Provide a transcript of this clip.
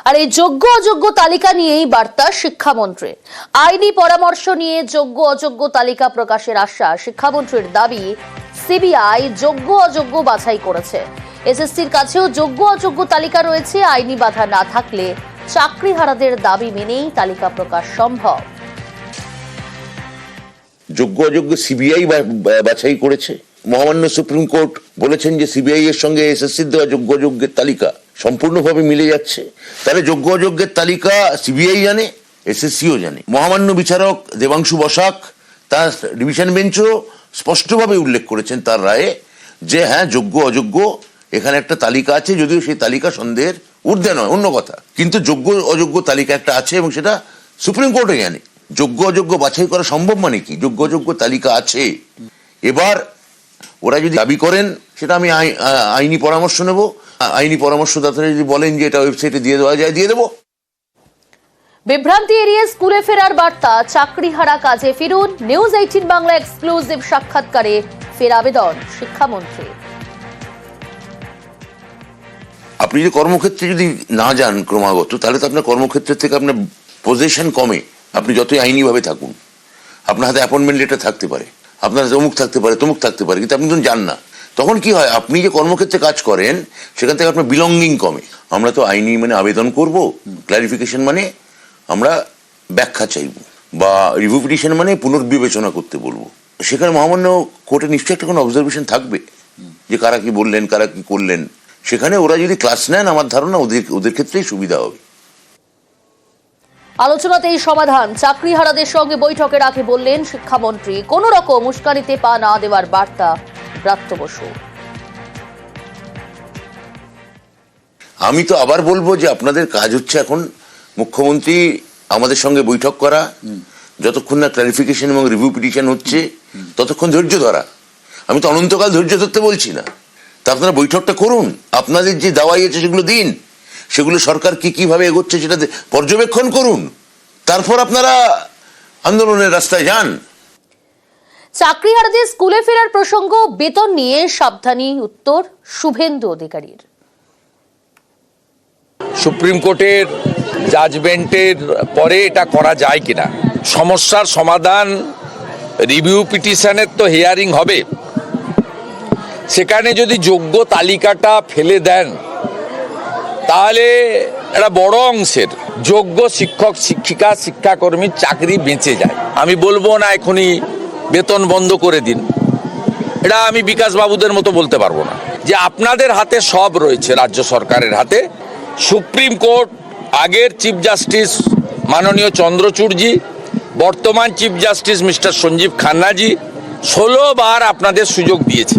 আর এই যোগ্য অযোগ্য তালিকা নিয়েই বার্তা শিক্ষামন্ত্রী। আইনি পরামর্শ নিয়ে যোগ্য অযোগ্য তালিকা প্রকাশের আশ্বাস। শিক্ষামন্ত্রীর দাবি, সিবিআই যোগ্য অযোগ্য বাছাই করেছে। এসএসসির কাছেও যোগ্য অযোগ্য তালিকা রয়েছে। আইনি বাধা না থাকলে চাকরিহারাদের দাবি মেনেই তালিকা প্রকাশ সম্ভব। যোগ্য অযোগ্য সিবিআই বাছাই করেছে। মহামান্য সুপ্রিম কোর্ট বলেছেন যে সিবিআই এর সঙ্গে এসএসসির দেওয়া যোগ্য অযোগ্যের তালিকা সম্পূর্ণভাবে মিলে যাচ্ছে। তাহলে যোগ্য অযোগ্যের তালিকা সিবিআই জানে, এসএসসিও জানে। মহামান্য বিচারক দেবাংশু বসাক তার ডিভিশন বেঞ্চও স্পষ্টভাবে উল্লেখ করেছেন তার রায়ে যে হ্যাঁ, যোগ্য অযোগ্য এখানে একটা তালিকা আছে, যদিও সেই তালিকা সন্দেহের ঊর্ধ্বে নয়, অন্য কথা, কিন্তু যোগ্য অযোগ্য তালিকা একটা আছে এবং সেটা সুপ্রিম কোর্টও জানে। যোগ্য অযোগ্য বাছাই করা সম্ভব মানে কি? যোগ্য অযোগ্য তালিকা আছে। এবার ওরা যদি দাবি করেন, সেটা আমি আইনি পরামর্শ নেব। আইনি পরামর্শদাতারা যদি বলেন যে এটা ওয়েবসাইটে দিয়ে দেওয়া যায়, দিয়ে দেবো। বিভ্রান্তি এড়িয়ে স্কুলে ফেরার বার্তা, চাকরিহারা কাজে ফিরুন। নিউজ 18 বাংলা এক্সক্লুসিভ সাক্ষাৎকারে ফের আবেদন শিক্ষামন্ত্রী। আপনি যদি কর্মক্ষেত্রে যদি না যান ক্রমাগত, তাহলে তো আপনার কর্মক্ষেত্রের থেকে আপনার পজিশন কমে। আপনি যতই আইনিভাবে থাকুন, আপনার হাতে অ্যাপয়েন্টমেন্ট লেটার থাকতে পারে, আপনার হাতে অমুক থাকতে পারে, তমুক থাকতে পারে, কিন্তু আপনি যখন যান না, তখন কি হয়? আপনি যে কর্মক্ষেত্রে কাজ করেন সেখান থেকে আপনার বিলঙ্গিং কমে। আমরা তো আইনি মানে আবেদন করব, ক্লারিফিকেশন মানে আমরা ব্যাখ্যা চাইব, বা রিভিউ পিটিশন মানে পুনর্বিবেচনা করতে বলবো। সেখানে মহামান্য কোর্টে নিশ্চয়ই একটা কোনো অবজারভেশন থাকবে যে কারা কি বললেন, কারা কি করলেন। সেখানে ওরা যদি ক্লাস নেন, আমার ধারণা ওদের ক্ষেত্রেই সুবিধা হবে। আলোচনাতেই সমাধান। চাকরিহারাদের সঙ্গে বৈঠকের আগে বললেন শিক্ষামন্ত্রী, কোন রকম উস্কানিতে পা না দেওয়ার বার্তা ব্রাত্য বসু। আমি তো আবার বলবো যে আপনাদের কাজ হচ্ছে এখন মুখ্যমন্ত্রী আমাদের সঙ্গে বৈঠক করা, যতক্ষণ না ক্লারিফিকেশন এবং রিভিউ পিটিশন হচ্ছে ততক্ষণ ধৈর্য ধরা। আমি তো অনন্তকাল ধৈর্য ধরতে বলছি না। তা আপনারা বৈঠকটা করুন, আপনাদের যে দাওয়াই আছে সেগুলো দিন, সেগুলো সরকার কিভাবে এগোচ্ছে সেটা পর্যবেক্ষণ করুন, তারপর আপনারা আন্দোলনের রাস্তায় যান। চাকরিহারাদের স্কুলে ফেরার প্রসঙ্গ, বেতন নিয়ে সাবধানী উত্তর শুভেন্দু অধিকারীর। সুপ্রিম কোর্টের জাজমেন্টের পরে এটা করা যায় কিনা, সমস্যার সমাধান রিভিউ পিটিশনের তো হিয়ারিং হবে, সেখানে যদি যোগ্য তালিকাটা ফেলে দেন তাহলে একটা বড় অংশের যোগ্য শিক্ষক শিক্ষিকা শিক্ষাকর্মীর চাকরি বেঁচে যায়। আমি বলবো না এখনই বেতন বন্ধ করে দিন, এটা আমি বিকাশ বাবুদের মতো বলতে পারবো না। যে আপনাদের হাতে সব রয়েছে, রাজ্য সরকারের হাতে। সুপ্রিম কোর্ট আগের চিফ জাস্টিস মাননীয় চন্দ্রচূড়জি, বর্তমান চিফ জাস্টিস মিস্টার সঞ্জীব খান্নাজি 16 বার আপনাদের সুযোগ দিয়েছে।